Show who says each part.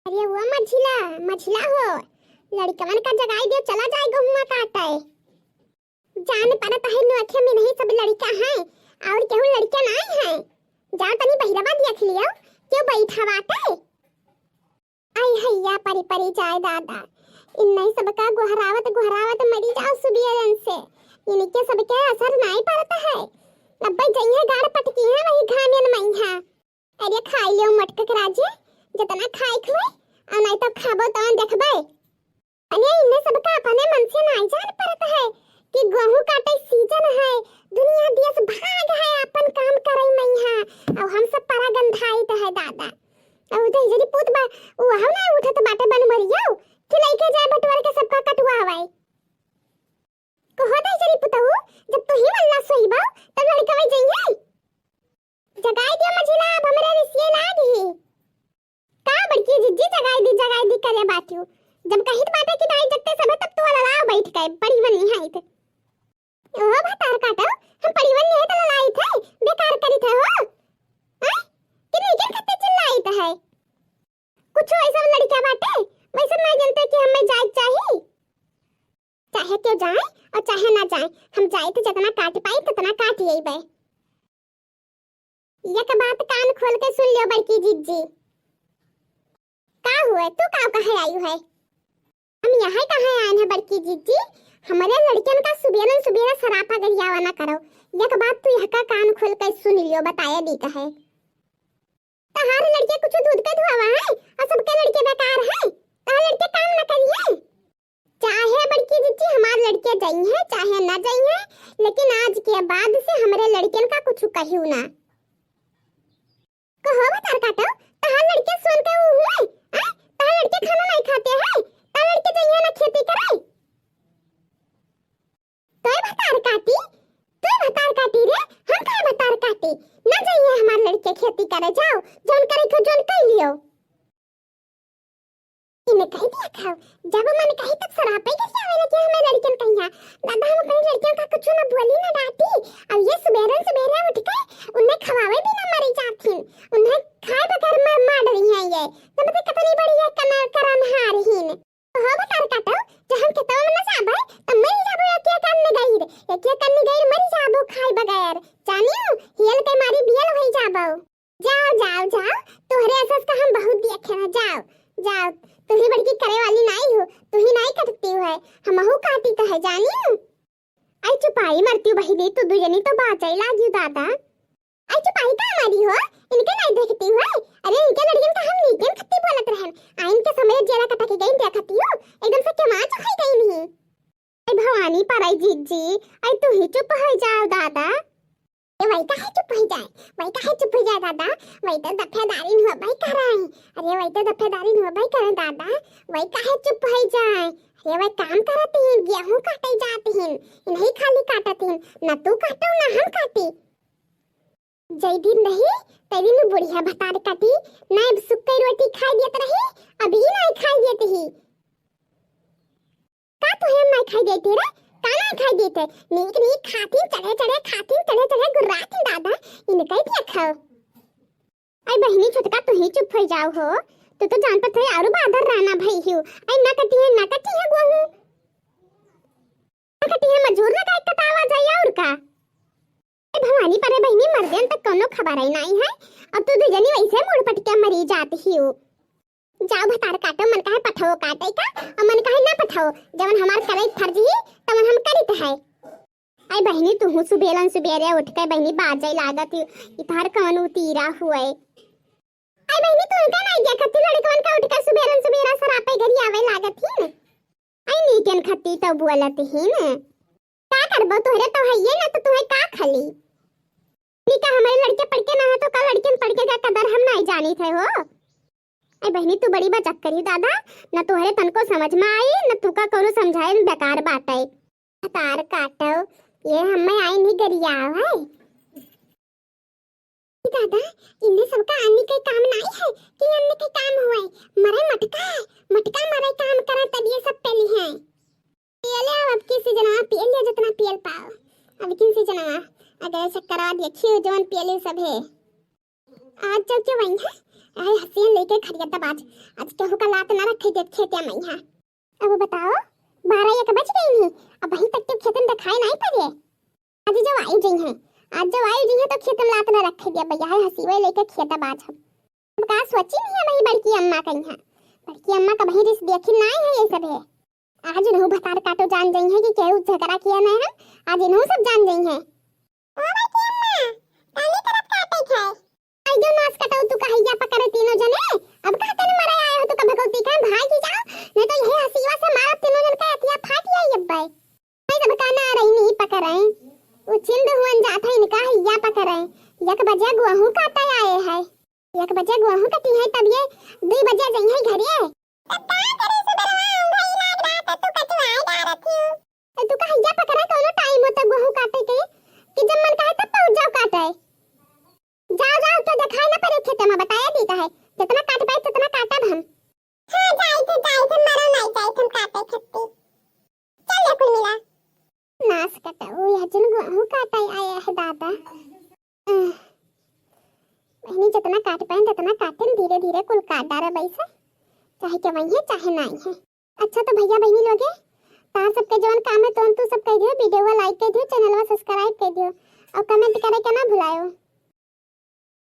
Speaker 1: अरे वो मझिला मझिला हो लड़कवन का जगाई दे चला जाए गहुआ काटे जान परत है नु में नहीं सब लड़का है और केहू लड़का नहीं है जा तनी बहिरवा देख लियो क्यों बैठा बाटे आई हैया परी परी जाए दादा इन नहीं सबका गुहरावत गुहरावत मरी जाओ सुबियन से इनके सबके असर नहीं पड़ता है अब्बे जइए गाड़ पटकी है वही घामेन मैहा अरे खाई लियो मटक राजे जितना खाई खोए और नहीं तो खाबो तो देखबे अने इन्ने सबका अपने मन से नहीं जान पड़ता है कि गेहूं काटे सीजन है दुनिया देश भाग है अपन काम करे मैहा और हम सब पारा गंधाई तो है दादा और तो जरी पुत बा वो हम ना उठत बाटे बन मर जाओ कि लेके जाए बटवर के सबका कटवा हवाई कहो दे जरी पुतहु जब तू ही अल्लाह सोईबा तब लड़का वही जइए जगाई दियो मझिला अब हमरे रिसिए लागी का बड़की जिज्जी जगाई दी करे बातियो जब कहित बाटे कि नहीं जगते सब तब तो ललाओ बैठ गए परिवन नहीं आई थे ओ भतार काटो हम परिवन नहीं तो ललाई थे बेकार करी थे हो हैं कि नहीं के खत्ते चिल्लाई थे है कुछ ऐसा लड़का बाटे वैसे नहीं जानते कि हमें जाए चाहिए चाहे क्यों जाए और चाहे ना जाए हम जाए तो जितना काट पाए उतना काट यही बे एक बात कान खोल के सुन लियो बड़की जिज्जी का हुआ तू का कहे आई है हम यहाँ कहाँ आए हैं बड़की जिज्जी हमारे लड़कियन का सुबेरा सरापा गरियावा ना करो एक बात तू यहाँ का कान खोल के सुन लियो बताया दी कहे तहार लड़के कुछ दूध पे धुआवा है और सबके लड़के बेकार है तहार लड़के काम ना करिए चाहे बड़की जिज्जी हमारे लड़के जाई है चाहे ना जाई है लेकिन आज के बाद से हमारे लड़कियन का कुछ कहियो ना कहो बता काटो तहार लड़के सुन के हुए तहार लड़के खाना नहीं खाते हैं तहार लड़के जाइए ना खेती करे तोय भतार काटी रे हम का भतार काटी ना जाइए हमारे लड़के खेती करे जाओ जोन करे को जोन कर लियो इने कह दिया खाओ जब मन कही तब सरापे के आवे लगे हमें लड़कियन कहिया दादा हम अपनी लड़कियों का कुछ ना बोली ना डांटी अब ये सुबेरे उठ के उन्हें खवावे भी ना मरी जाती उन्हें खाए बगैर मार रही है ये जब तक कितनी बड़ी है करन हारहीन हो बता काटो जहां के तो न साबे तो मरी जाबो क्या करने गई रे क्या करने गई मरी जाबो खाए बगैर जानियो हियल के मारी बियल होई जाबो जाओ तोहरे असस का हम बहुत देखे ना जाओ तू ही बड़की करे वाली नहीं हो तू ही नहीं कटती है हमहु काटी तो है जानियो आई चुपाई मरती बहिनी तू दुजनी तो बाचाई लागी दादा आई चुपाई का हमारी हो इनके नहीं देखती है अरे इनके लड़कियों का हम नीचे खत्ती बोलत रहन आइन के समय जेला कटा के गई देखती हो एकदम से क्यों मां चखाई गई नहीं आई भवानी पराई जीजी आई तू ही चुप हो जाओ दादा वही का है चुप हो जाए दादा वही तो दफेदारी हो भाई कराई अरे वही तो दफेदारी हो भाई करे दादा वही का है चुप हो जाए अरे वही काम करती हैं गेहूं काटे जाती हैं नहीं खाली काटती हैं ना तू काटो ना हम काटी जय दिन नहीं तेरी में बुढ़िया भतार काटी ना सुक्की रोटी खाई देत रही अभी नहीं खाई देती ही का तो हम नहीं खाई देती रे काना खाई देते नीक खाती चढ़े गुर्राती दादा इने कह दिया खाओ आई बहिनी छोटका तू ही चुप हो जाओ हो तो जान पर थे और बादर राना भाई हियो आई ना कटी है गोहू ना कटी है मजूर लगा एक कटावा जाए और का ए भवानी परे बहिनी मर गन तक कोनो खबर ही नहीं है अब तू दुजनी वैसे मुड़ पटके मरी जाती हियो जाओ भतार काटो मन कहे पठाओ काटे का और मन कहे ना पठाओ जवन हमार करे फर्ज ही तवन हम करित है आई बहिनी तू हूं सुबेरे उठ के बहिनी बाजे लागत इधर कौन उतीरा हुए आई बहिनी तू का नहीं देखती लड़कवन का उठ के सुबेरा सरापे घरी आवे लागत ही आई नीकन खत्ती तो बोलत ही न का करबो तोहरे तो है ये ना तो तुम्हें का खली निका हमारे लड़के पढ़ के ना तो का लड़कन पढ़ के का कदर हम नहीं जानी थे हो ए बहनी तू बड़ी बचक करी दादा न तोहरे तन को समझ में आई न तू का कोनो समझाए बेकार बात है तार काटो ये हमें आई नहीं गरिया है दादा इन्हें सबका आने के काम नहीं है कि अन्य के काम हुए मरे मटका मरे काम करे तब ये सब पहली है पियले अब किसी जना पियल ले जितना पियल पाओ अब किसी जना अगर शक्कर देखियो जवन पियले सब है आज जब के वही है आए हसियन लेके खरियत बाज आज केहू का लात ना रखे देत खेते में यहां। अब बताओ 12 बज गई नहीं, अब वहीं तक तो खेतन दिखाई नहीं पड़े। आज जो आई जई है, आज जो आई जई है तो खेतन लात ना रखे दिया भैया है हसीवे लेके खेता बाज हम। अब का सोची नहीं है वही बड़की अम्मा कहीं है, बड़की अम्मा का वही रिस देखी नहीं है ये सब है। आज इन्हों भतार काटो जान गई है कि केहू झगड़ा किया नहीं है, आज इन्हों सब जान गई है। ओ बड़की अम्मा काली तरफ काटे थे आई जो नाच कटाऊ तू कहिया पकड़े तीनों जने, अब कहा तने मरे आए हो तो का भगवती का भाई की जाओ नहीं तो यही हसीवा से मारा तीनों जन का अतिया फाट आई अब भाई नहीं सब काना रही नहीं पकड़े वो चिंद हुन जात है इनका हिया पकड़े एक बजे गुहू काटे आए है, एक बजे गुहू कटी है तब ये 2 बजे गई है घरे तब का करे सुबह भाई लाग रहा तो कटवाए जा रखी हूं तो तू का हिया पकड़े कोनो टाइम हो तो गुहू काटे के कि जब मन कहे तब पहुंच जाओ काटे जाओ जाओ तो दिखाई ना पड़े खेत में बताया दीता है जितना काट पाए उतना काटब हम। हां जाई थे मरो नहीं जाई तुम काटे खत्ती चल ले कुल मिला नास कटाओ यह जन गुहू काटे आया है दादा। बहनी जितना काट पाए उतना काटन धीरे धीरे कुल काट डारा बैसे चाहे के वही है चाहे नहीं है। अच्छा तो भैया बहनी लोगे तार सबके जवन काम है तो तू सब कह दियो, वीडियो को लाइक कर दियो, चैनल को सब्सक्राइब कर दियो और कमेंट करे के ना भुलायो।